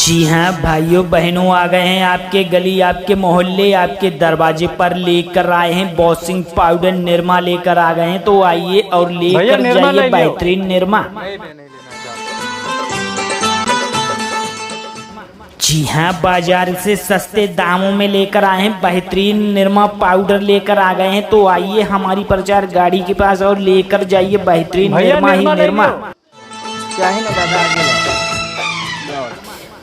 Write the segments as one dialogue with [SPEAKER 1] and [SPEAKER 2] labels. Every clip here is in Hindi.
[SPEAKER 1] जी हाँ भाइयों बहनों, आ गए हैं आपके गली, आपके मोहल्ले, आपके दरवाजे पर लेकर आए हैं वॉशिंग पाउडर निरमा लेकर आ गए हैं। तो आइए और लेकर जाइए बेहतरीन निरमा। जी हाँ, बाजार से सस्ते दामों में लेकर आए हैं बेहतरीन निरमा पाउडर लेकर आ गए हैं। तो आइए हमारी प्रचार गाड़ी के पास और लेकर जाइए बेहतरीन निरमा ही निरमा।
[SPEAKER 2] क्या है ना दादा,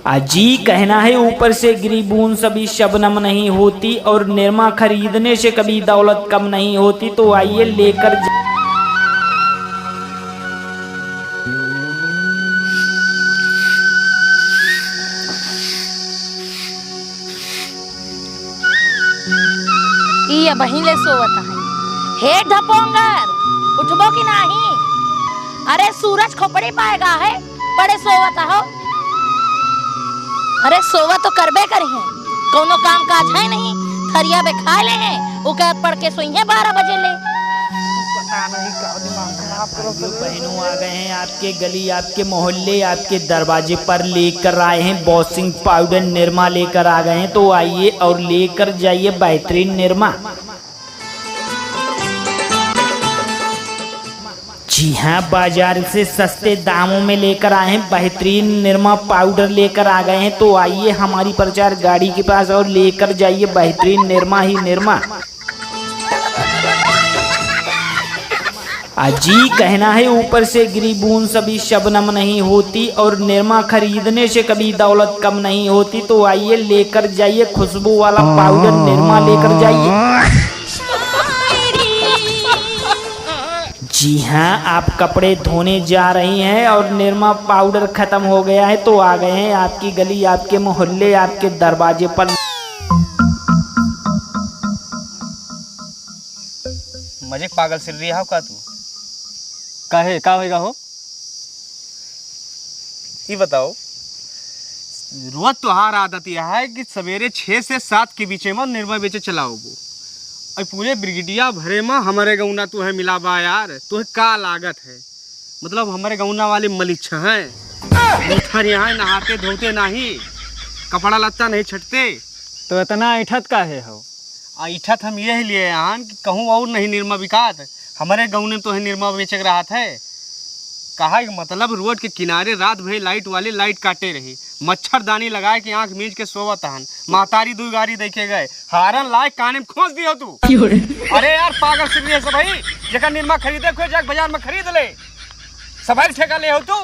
[SPEAKER 1] अजी कहना है ऊपर से गिरी बूंद सभी शबनम नहीं होती, और निरमा खरीदने से कभी दौलत कम नहीं होती। तो आइए लेकर
[SPEAKER 3] ये बहिले सोवत है। हे ढपोंगर, उठबो कि नहीं? अरे सूरज खोपड़ी पाएगा है, बड़े सोवत हो। अरे सोवा तो करबे करी है, कोनो काम काज है नहीं। थरिया में खा ले हैं, उके पढ़ के सोई है 12 बजे ले।
[SPEAKER 2] पता नहीं क्या दिमाग खराब करो।
[SPEAKER 1] बहनों आ गए हैं आपके गली, आपके मोहल्ले, आपके दरवाजे पर लेकर आए हैं वॉशिंग पाउडर निरमा लेकर आ गए हैं। तो आइए और लेकर जाइए बेहतरीन निरमा। जी हाँ, बाजार से सस्ते दामों में लेकर आए हैं बेहतरीन निरमा पाउडर लेकर आ गए हैं। तो आइए हमारी प्रचार गाड़ी के पास और लेकर जाइए बेहतरीन निरमा ही निरमा। अजी कहना है ऊपर से गिरी बूंद सभी शबनम नहीं होती, और निरमा खरीदने से कभी दौलत कम नहीं होती। तो आइए लेकर जाइए खुशबू वाला पाउडर निरमा लेकर जाइए। जी हाँ, आप कपड़े धोने जा रही हैं और निरमा पाउडर खत्म हो गया है। तो आ गए हैं आपकी गली, आपके मोहल्ले, आपके दरवाजे पर।
[SPEAKER 2] मजे पागल सिर रही का तू काहे का होएगा हो? ये बताओ, रोज तुहार आदत यह है कि सवेरे 6 से 7 के बीच में निरमा बेचे चलाओ। और पूरे ब्रिगेडिया भरे में हमारे गौना तू है मिलाबा यार। तुहे का लागत है? मतलब हमारे गौना वाले मलिच्छ हैं, उठर यहाँ नहाते धोते नहीं, कपड़ा लत्ता नहीं छटते।
[SPEAKER 4] तो इतना ऐठत का है हो?
[SPEAKER 2] ऐठत हम यही लिए यहाँ कि कहूँ और नहीं निरमा बिकात। हमारे गाँव में तो है निरमा बेचक रहा था। कहा कि मतलब रोड के किनारे रात भर लाइट वाले लाइट काटे रही, मच्छरदानी लगाए कि आंख मीच के सोवत हन। मातारी 2 गाड़ी देखे गए, हारन लाए काने में खोस दियो तू। अरे यार पागल सिर है सब भाई, जगह निरमा खरीदे खोज जाके बाजार में खरीद ले। सफाई ठेका ले हो तू।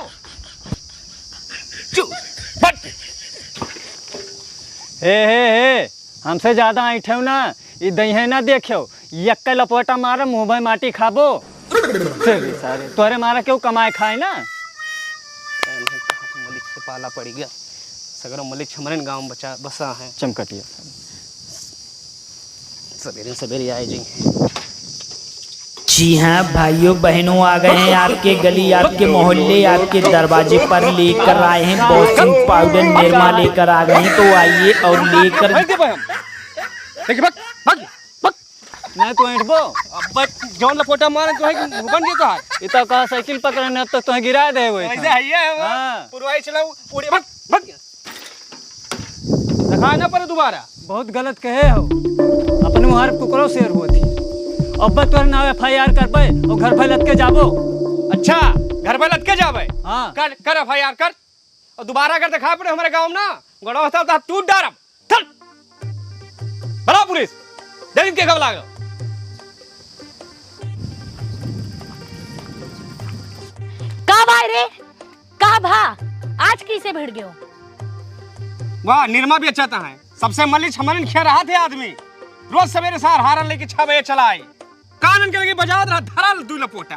[SPEAKER 4] हे हमसे ज्यादा ऐठो ना, ये दही ना देखो, एक लपोटा मारो मुँह भाई माटी खाबो। सारे तोरे मारा क्यों कमाए खाए ना।
[SPEAKER 2] मलिक से पाला पड़ गया, सगरो मलिक हमारे गाँव बचा बसा है।
[SPEAKER 4] चमकटिया
[SPEAKER 2] सवेरे सवेरे आए जी।
[SPEAKER 1] जी हाँ भाइयों बहनों, आ गए हैं आपके गली, आपके मोहल्ले, आपके दरवाजे पर लेकर आए हैं वॉशिंग पाउडर निरमा लेकर आ गए हैं। तो आइए और लेकर
[SPEAKER 4] नहीं तो ऐठबो।
[SPEAKER 2] अब जौन लपोटा मारे तो है कि बन गया तो है।
[SPEAKER 4] इतना कहा साइकिल पकड़ने अब तक तो गिरा दे वो।
[SPEAKER 2] ऐसे है ये
[SPEAKER 4] हाँ।
[SPEAKER 2] पुरवाई चलाऊ उड़े भग भग दिखा ना पर दोबारा।
[SPEAKER 4] बहुत गलत कहे हो, अपने मुहार टुकड़ों शेर हुई थी। अब तोर नाम FIR करबे और घर पे लटके जाबो।
[SPEAKER 2] अच्छा, घर पे लटके जाबे?
[SPEAKER 4] हाँ।
[SPEAKER 2] कर FIR कर, और दोबारा अगर दिखा पड़े हमारे गांव ना गड़ा होता तो टूट डारब। चल बड़ा पुलिस देख के कब लागो।
[SPEAKER 3] का भाई रे, का भा आज किसे भिड़ गयो?
[SPEAKER 2] वाह, निरमा भी अच्छा है। सबसे मलिच हमारे खे रहा थे आदमी। रोज सवेरे सार हारन लेके 6 बजे चलाए, कानन के लगे बजा रहा धरल 2 लपोटा।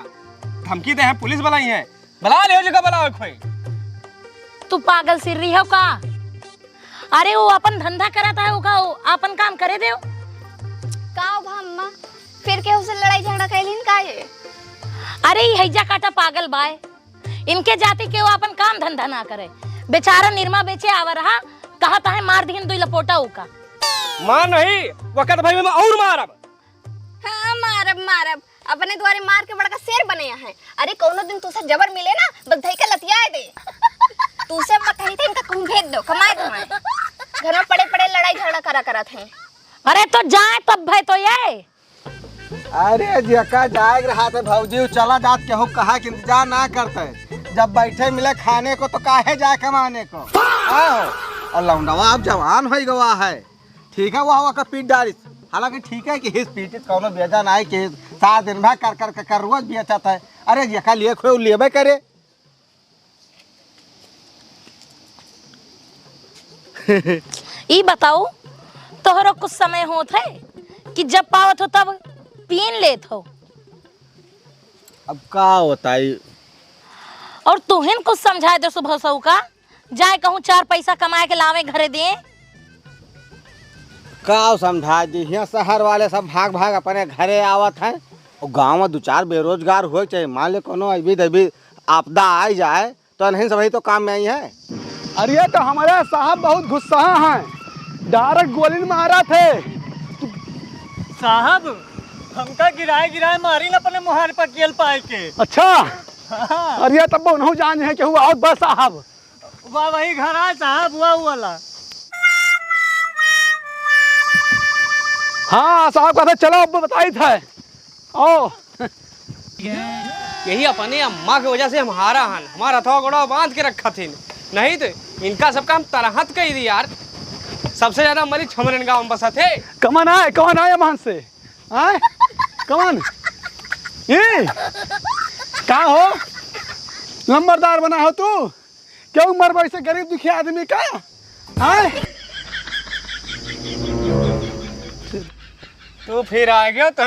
[SPEAKER 2] धमकी दे है, पुलिस बुलाई है, बुला ले जगह बुलाओ खोई।
[SPEAKER 3] तू पागल सिर रही हो का? अरे वो अपन धंधा करता है, वो अपन काम करे दे।
[SPEAKER 5] का अम्मा फिर के उसे लड़ाई झगड़ा कैलिन का ये?
[SPEAKER 3] अरे ये हैजा काटा पागल बाय, इनके जाति के वो अपन काम धंधा ना करे। बेचारा निरमा बेचे आवा रहा, कहता है मार दीन 2 लपोटा उका।
[SPEAKER 2] मार नहीं, वक्त भाई में और मारब।
[SPEAKER 5] हाँ मारब अपने द्वारे मार के बड़ा का शेर बने हैं। अरे कोनो दिन तुझसे जबर मिले ना, बस धई के लतियाए दे। तू से मत कही थे, इनका कहूँ भेज दो, कमाए कमाए घर में पड़े पड़े लड़ाई झगड़ा करा करत हैं।
[SPEAKER 3] अरे तो जाए तब भाई तो ये
[SPEAKER 2] अरे जका जाए रहा था भौजी चला जात केहू कहा कि इंतजार ना करते, जब बैठे मिले खाने को तो काहे जाए कमाने को। आओ और लौंडवा अब जवान हो गवा है, ठीक है वो हवा का पीट डाली। हालांकि ठीक है कि हिस पीट कौनो बेजा ना है कि सात दिन भर कर रोज भी अच्छा था। अरे जका लिए खोए लेबे करे।
[SPEAKER 3] ई बताओ तोहरो कुछ समय होत है कि जब पावत हो तब पीन लेत हो,
[SPEAKER 2] अब का होता है।
[SPEAKER 3] और तुहिन कुछ समझाए दो सुबह सऊ का, जाए कहूँ 4 पैसा कमाए के लावे घरे दे।
[SPEAKER 2] का समझा दी, यहाँ शहर वाले सब भाग भाग अपने घरे आवत हैं और गांव में 2-4 बेरोजगार हो चाहिए। मान ले कोनो अभी आपदा आ जाए तो नहीं सब तो काम में आई है।
[SPEAKER 6] अरे तो हमारे साहब बहुत गुस्सा हैं, डायरेक्ट गोली मारा थे।
[SPEAKER 4] साहब हमका गिराए मारी न अपने मुहार पर केल पाए के।
[SPEAKER 6] अच्छा अरे तब उन्हों जान है कि हुआ और बस साहब
[SPEAKER 4] वाह वही घर आए साहब हुआ वाला।
[SPEAKER 6] हाँ साहब कहते चलो अब बताई था। ओ
[SPEAKER 2] यही अपने अम्मा की वजह से हम हारा हन, हमारा हथवा गोड़ा बांध के रखा थी, नहीं तो इनका सबका हम तरहत कही दी यार। सबसे ज्यादा मरी छमरन गाँव में बसा थे।
[SPEAKER 6] कमन आए वहां से आए कमन ये का हो नंबरदार बना हो तू, क्यों मर वैसे गरीब दुखी आदमी का आए।
[SPEAKER 2] तू फिर आ गया तो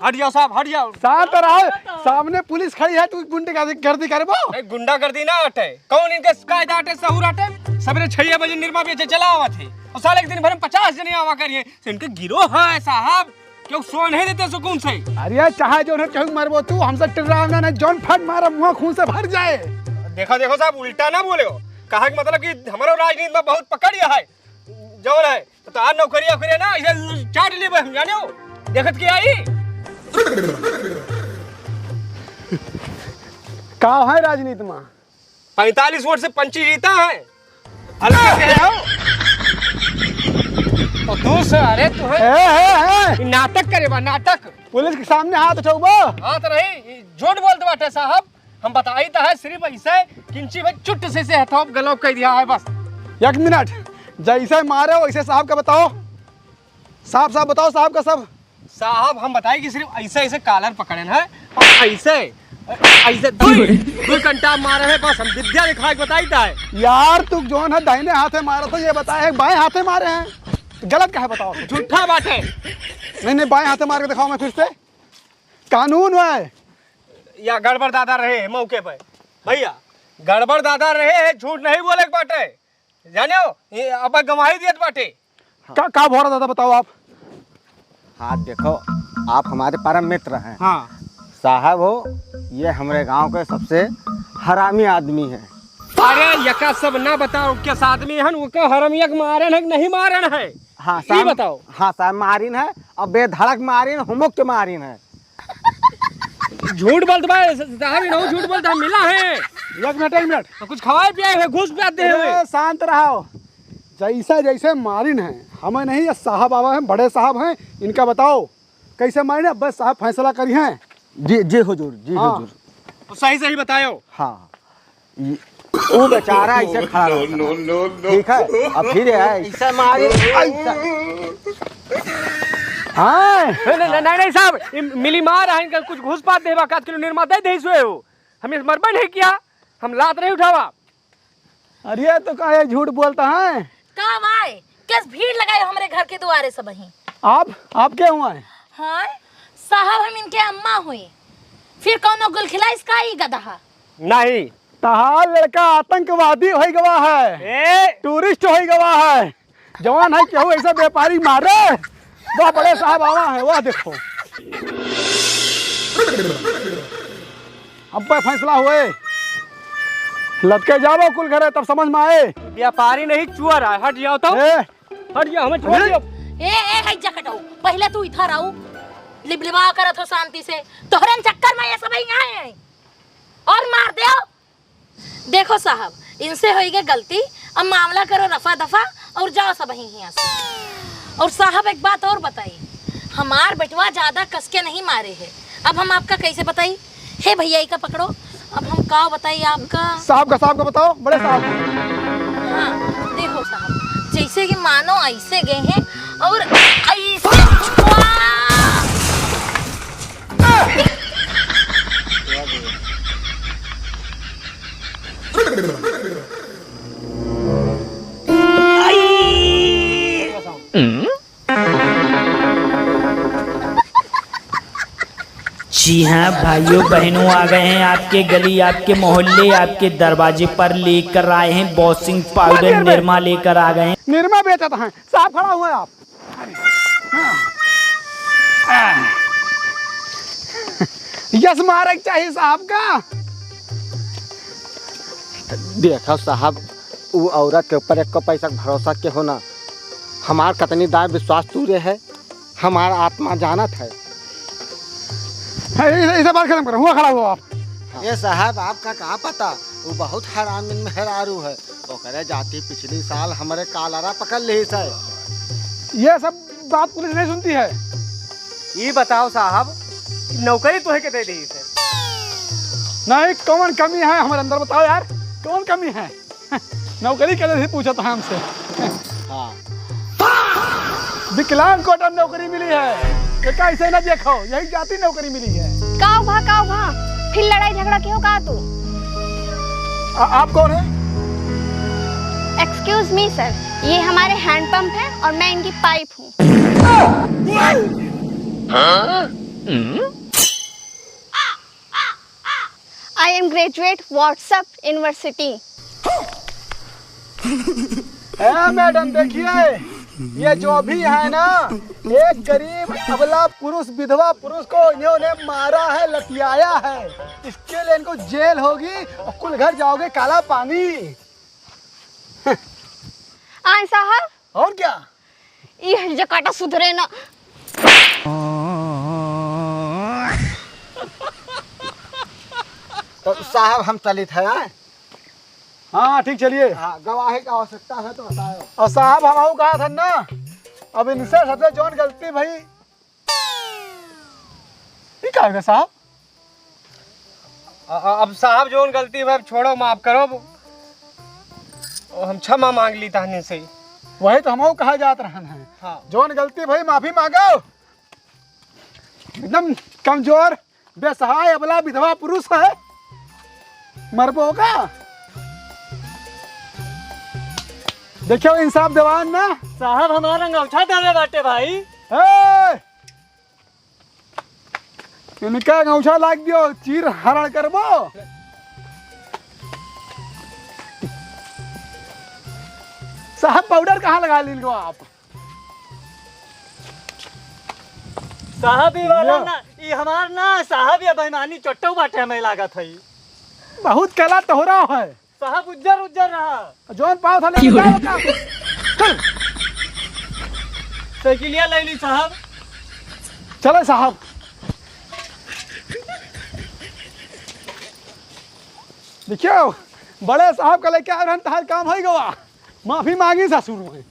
[SPEAKER 2] हट जाओ साहब, हट जाओ।
[SPEAKER 6] शांत रहो, सामने पुलिस खड़ी है, तू गुंडागर्दी करबो।
[SPEAKER 2] गुंडागर्दी ना हटे, कौन इनके कायदा हटे सहूर हटे। सवेरे 6 बजे निर्मा बेचे चला आवा थे और साले एक दिन भर में 50 जने आवा करिए। इनके गिरोह है साहब, क्यों सो नहीं देते सुकून से।
[SPEAKER 6] अरे चाहे जो क्यों मरबो तू, हमसे टिर्राना नहीं, जौन फट मारा मुंह खून से भर जाए।
[SPEAKER 2] देखो साहब उल्टा ना बोले हो, कहा कि मतलब कि हमारे राजनीति में बहुत पकड़ है जौन है तो आज नौकरिया फिर ना इसे चाट लिए हम जाने हो देखत की आई।
[SPEAKER 6] का है राजनीति में
[SPEAKER 2] 45 वोट से पंची जीता है। हल्के से हो तो तू से अरे तू है नाटक करे बा नाटक।
[SPEAKER 6] पुलिस के सामने हाथ उठाओ।
[SPEAKER 2] हाथ नहीं झूठ बोलते बाटे साहब, हम बताई तो है सिर्फ ऐसे किंची भाई चुट से हथौप गलौप कह दिया है बस।
[SPEAKER 6] 1 मिनट, जैसे मारे वैसे साहब का बताओ, साहब बताओ साहब का सब।
[SPEAKER 2] साहब हम बताए कि सिर्फ ऐसे कॉलर पकड़े हैं और ऐसे 2 घंटा मारे हैं बस। हम विद्या दिखा के बताई था है।
[SPEAKER 6] यार तू जोन है दाहिने हाथे मारा तो ये बताया है बाएं हाथे मारे हैं, गलत क्या है बताओ।
[SPEAKER 2] झूठा बात है।
[SPEAKER 6] नहीं बाएं हाथे मार के दिखाओ मैं फिर से, कानून है
[SPEAKER 2] या गड़बड़ दादा रहे हैं मौके पे भैया, गड़बड़ दादा रहे हैं, झूठ नहीं बोले बाटे जाने हो। ये अब गवाही दियत बाटे।
[SPEAKER 6] का भोरा दादा बताओ आप।
[SPEAKER 2] हाँ देखो आप हमारे परम मित्र हैं।
[SPEAKER 6] हाँ
[SPEAKER 2] साहब हो, ये हमारे गांव के सबसे हरामी आदमी है। अरे यका सब ना बताओ किस आदमी है वो क्या हरामिया के मारन है कि नहीं मारन है। हाँ साहब बताओ। हाँ साहब मारिन है और बेधड़क मारिन, हुमुक के मारिन है। झूठ बोलते भाई साहब, इन्हों झूठ बोलते हम मिला है।
[SPEAKER 6] 1 मिनट
[SPEAKER 2] तो कुछ खवाए पियाए हुए घूस पियाते हुए।
[SPEAKER 6] शांत रहो, जैसे मारिन है हमें नहीं, ये साहब आवा हैं, बड़े साहब हैं, इनका बताओ कैसे मारिन। बस साहब फैसला करी हैं।
[SPEAKER 2] जी हुजूर, जी हुजूर। तो सही बताओ। हाँ वो बेचारा ऐसे खड़ा ठीक है, अब फिर ऐसा मारे ऐसा। हाँ नहीं साहब मिली मार है इनका, कुछ घुस पाते हैं 1 किलो निर्मा दे दे सोए हो, हमें मरबा नहीं किया, हम लात नहीं उठावा।
[SPEAKER 6] अरे तो का झूठ बोलता है।
[SPEAKER 3] का भाई किस भीड़ लगाए हमारे घर के द्वारे सब ही।
[SPEAKER 6] आप क्या हुआ है।
[SPEAKER 3] हाँ साहब हम इनके अम्मा हुई, फिर कौनो गुल खिलाई इसका ही गधा
[SPEAKER 2] नहीं।
[SPEAKER 6] तहार लड़का आतंकवादी हो गवा है, टूरिस्ट हो गवा है, जवान है केहू ऐसा व्यापारी मारे। वह बड़े साहब आवा है, वह देखो अब फैसला हुए, लटके जाओ कुल घरे तब समझ में आए।
[SPEAKER 2] व्यापारी नहीं चुअर है, हट जाओ तो हट जाओ हमें छोड़ दियो।
[SPEAKER 3] ए जकटो पहले तू इधर आओ, लिबलिबा करत हो शांति से, तोहरे चक्कर में ये सब आए हैं और मार दे देखो साहब, इनसे होई गई गलती, अब मामला करो रफा दफा और जाओ सब यहाँ से। और साहब एक बात और बताइए, हमार बेटवा ज्यादा कसके नहीं मारे है, अब हम आपका कैसे बताई? हे भैया का पकड़ो, अब हम का बताइए आपका?
[SPEAKER 6] साहब का बताओ, बड़े साहब।
[SPEAKER 3] हाँ देखो साहब, जैसे कि मानो ऐसे गए हैं और ऐसे
[SPEAKER 1] जी हाँ भाइयों बहनों, आ गए हैं आपके गली, आपके मोहल्ले, आपके दरवाजे पर लेकर आए हैं वॉशिंग पाउडर निरमा लेकर आ गए हैं।
[SPEAKER 6] निरमा बेचता है साहब, खड़ा हुए आप। यस मारे चाहिए साहब का।
[SPEAKER 7] देखो साहब, वो औरत के ऊपर एक पैसा भरोसा के होना, हमार कतनी दार विश्वास तूरे है, हमारा आत्मा जानत है।
[SPEAKER 6] इसे बात खत्म करो, हुआ खड़ा हुआ आप।
[SPEAKER 7] ये साहब आपका कहाँ पता, वो बहुत हरामिन मेहरारू है, ओकरे जाती पिछली साल हमारे कालारा पकड़ ली है।
[SPEAKER 6] ये सब बात पुलिस नहीं सुनती है।
[SPEAKER 2] ये बताओ साहब, नौकरी तो है के दे दी है?
[SPEAKER 6] नहीं, कौन कमी है हमारे अंदर, बताओ यार, कौन कमी है? नौकरी के लिए पूछा था हमसे।
[SPEAKER 7] हाँ,
[SPEAKER 6] विकलांग कोटा में नौकरी मिली है, ये कैसे ना देखो, यही जाती नौकरी मिली है।
[SPEAKER 5] काओ भा फिर लड़ाई झगड़ा क्यों कहा तू?
[SPEAKER 6] आप कौन है?
[SPEAKER 5] एक्सक्यूज मी सर, ये हमारे हैंडपंप है और मैं इनकी पाइप हूँ। I am graduate WhatsApp university.
[SPEAKER 6] Madam देखिए, ये जो भी है ना, एक गरीब अबला पुरुष, विधवा पुरुष को इन्होंने मारा है, लतियाया है, इसके लिए इनको जेल होगी और कुल घर जाओगे काला पानी।
[SPEAKER 5] आए साहब,
[SPEAKER 6] और क्या?
[SPEAKER 5] ये जकाटा सुधरे ना।
[SPEAKER 7] तो साहब हम चलित है।
[SPEAKER 6] हाँ ठीक, चलिए।
[SPEAKER 7] हाँ, गवाही की आवश्यकता है तो बताओ।
[SPEAKER 6] और साहब हम कहा था ना, अब इनसे सबसे जौन गलती भाई, ये क्या होगा साहब?
[SPEAKER 2] अब साहब जो गलती है छोड़ो, माफ करो, हम क्षमा मांग ली तहने से।
[SPEAKER 6] वही तो हम कहा जात रहन है।
[SPEAKER 2] हाँ।
[SPEAKER 6] जौन गलती भाई माफी मांगो। एकदम कमजोर बेसहाय अबला विधवा पुरुष है, मरबो का। देखियो इंसाफ दीवान ना
[SPEAKER 4] साहब, हमारा अंगूठा डाले बाटे भाई।
[SPEAKER 6] इनका अंगूठा लाग दियो, चीर हरण करबो। साहब पाउडर कहाँ लगा लीन आप?
[SPEAKER 4] साहब ये वाला ना, ये हमार ना साहब, ये बेईमानी चट्टो बाटे हमें लागत है।
[SPEAKER 6] बहुत कला तोहरा है
[SPEAKER 4] साहब, उज्जर उज्जर रहा।
[SPEAKER 6] जौन पाव था ले जाओ। चल
[SPEAKER 4] साइकिलिया ले ली साहब।
[SPEAKER 6] चलो साहब। देखियो बड़े साहब का लेके आ रहे हैं, काम हो गवा, माफी मांगी ससुर में।